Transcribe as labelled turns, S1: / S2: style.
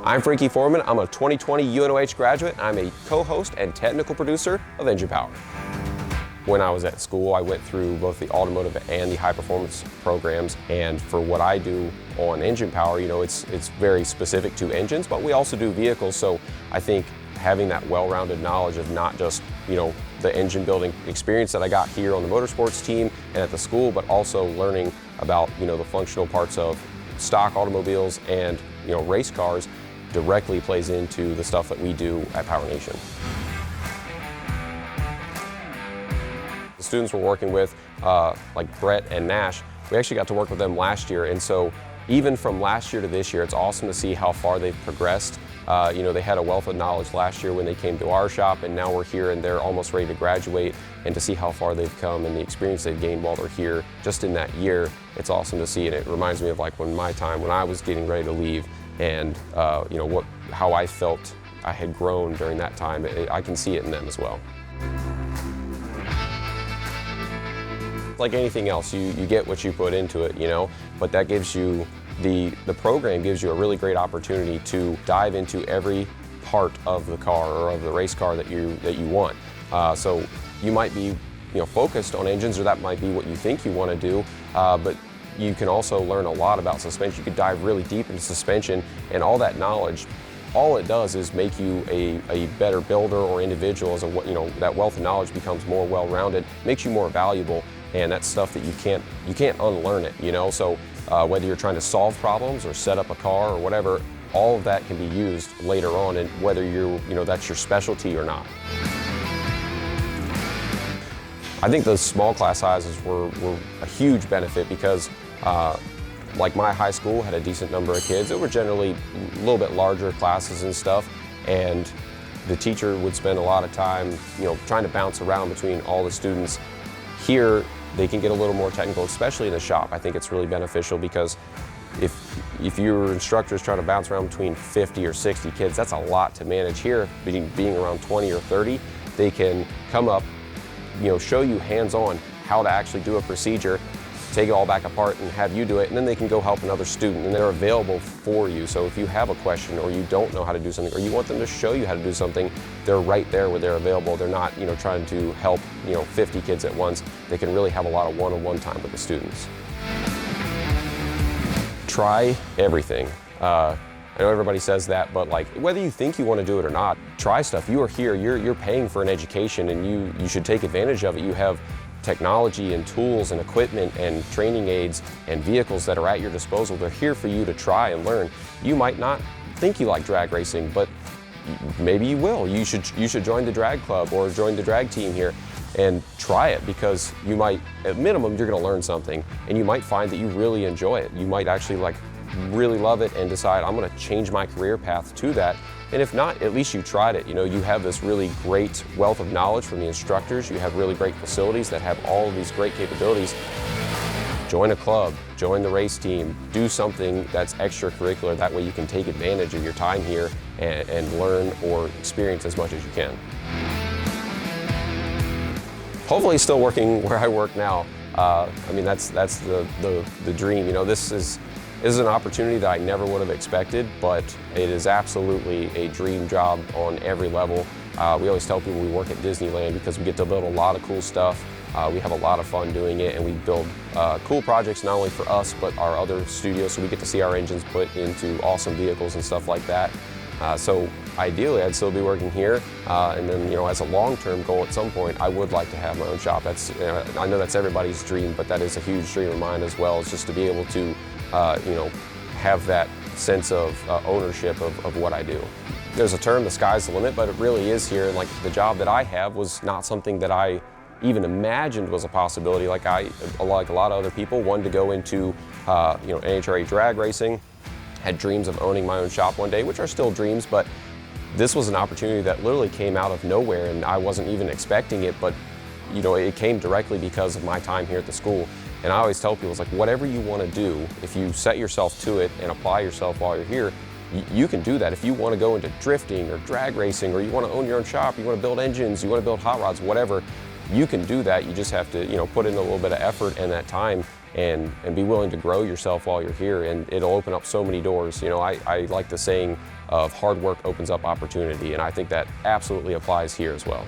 S1: I'm Frankie Forman. I'm a 2020 UNOH graduate. I'm a co-host and technical producer of Engine Power. When I was at school, I went through both the automotive and the high performance programs, and for what I do on Engine Power, it's very specific to engines, but we also do vehicles, so I think having that well-rounded knowledge of not just the engine building experience that I got here on the motorsports team and at the school, but also learning about the functional parts of stock automobiles and race cars directly plays into the stuff that we do at Power Nation. The students we're working with, like Brett and Nash, we actually got to work with them last year, and so even from last year to this year, it's awesome to see how far they've progressed. They had a wealth of knowledge last year when they came to our shop, and now we're here and they're almost ready to graduate, and to see how far they've come and the experience they've gained while they're here just in that year, it's awesome to see, and it reminds me of like when I was getting ready to leave, and how I felt I had grown during that time. I can see it in them as well. Like anything else, you get what you put into it, but that gives you, the program gives you a really great opportunity to dive into every part of the car or of the race car that you want. So you might be focused on engines, or that might be what you think you want to do, but you can also learn a lot about suspension. You could dive really deep into suspension, and all that knowledge, all it does is make you a better builder or individual. As that wealth of knowledge becomes more well-rounded, makes you more valuable, and that's stuff that you can't unlearn it. So whether you're trying to solve problems or set up a car or whatever, all of that can be used later on, and whether that's your specialty or not. I think those small class sizes were a huge benefit because like my high school had a decent number of kids. It were generally a little bit larger classes and stuff, and the teacher would spend a lot of time trying to bounce around between all the students. Here they can get a little more technical, especially in the shop. I think it's really beneficial because if your instructor is trying to bounce around between 50 or 60 kids, that's a lot to manage. Here, being around 20 or 30, they can come up, show you hands-on how to actually do a procedure, take it all back apart and have you do it, and then they can go help another student, and they're available for you. So if you have a question, or you don't know how to do something, or you want them to show you how to do something, they're right there where they're available. They're not trying to help 50 kids at once. They can really have a lot of one-on-one time with the students. Try everything. I know everybody says that, but like whether you think you want to do it or not, try stuff. You are here, you're paying for an education, and you should take advantage of it. You have technology and tools and equipment and training aids and vehicles that are at your disposal. They're here for you to try and learn. You might not think you like drag racing, but maybe you will. You should join the drag club or join the drag team here and try it, because you might, at minimum, you're going to learn something, and you might find that you really enjoy it. You might actually really love it and decide, I'm going to change my career path to that. And if not, at least you tried it. You have this really great wealth of knowledge from the instructors. You have really great facilities that have all of these great capabilities. Join a club, join the race team, do something that's extracurricular. That way you can take advantage of your time here and learn or experience as much as you can. Hopefully still working where I work now. That's the dream. This is an opportunity that I never would have expected, but it is absolutely a dream job on every level. We always tell people we work at Disneyland because we get to build a lot of cool stuff. We have a lot of fun doing it, and we build cool projects not only for us, but our other studios, so we get to see our engines put into awesome vehicles and stuff like that. So ideally, I'd still be working here, and then as a long-term goal at some point, I would like to have my own shop. I know that's everybody's dream, but that is a huge dream of mine as well, is just to be able to have that sense of ownership of what I do. There's a term, the sky's the limit, but it really is here. And like the job that I have was not something that I even imagined was a possibility. Like a lot of other people, wanted to go into NHRA drag racing, had dreams of owning my own shop one day, which are still dreams, but this was an opportunity that literally came out of nowhere, and I wasn't even expecting it, but it came directly because of my time here at the school. And I always tell people, it's like, whatever you want to do, if you set yourself to it and apply yourself while you're here, you can do that. If you want to go into drifting or drag racing, or you want to own your own shop, you want to build engines, you want to build hot rods, whatever, you can do that. You just have to, put in a little bit of effort and that time and be willing to grow yourself while you're here, and it'll open up so many doors. You know, I like the saying of hard work opens up opportunity, and I think that absolutely applies here as well.